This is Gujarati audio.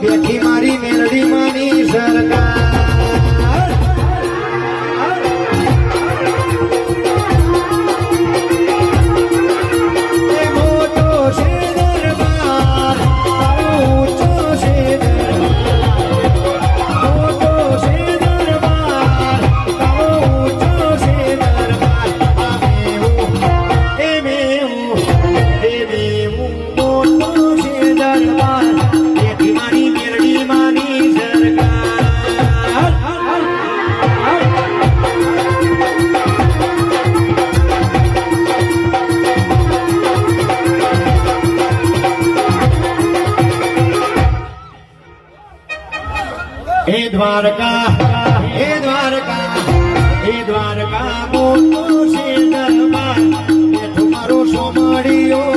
બેઠી મારી મેલડી માની સરકાર એ મોટો છે દરબાર ઊંચો છે મોટો છે દરબાર ઊંચો છે દરબાર એ મેવું મોટો છે દરબાર બેઠી મારી મેરડી માની સરકાર હે દ્વારકા હે દ્વારકા હે દ્વારકા મોટો છે દરબાર બેઠો મારો સોમડિયો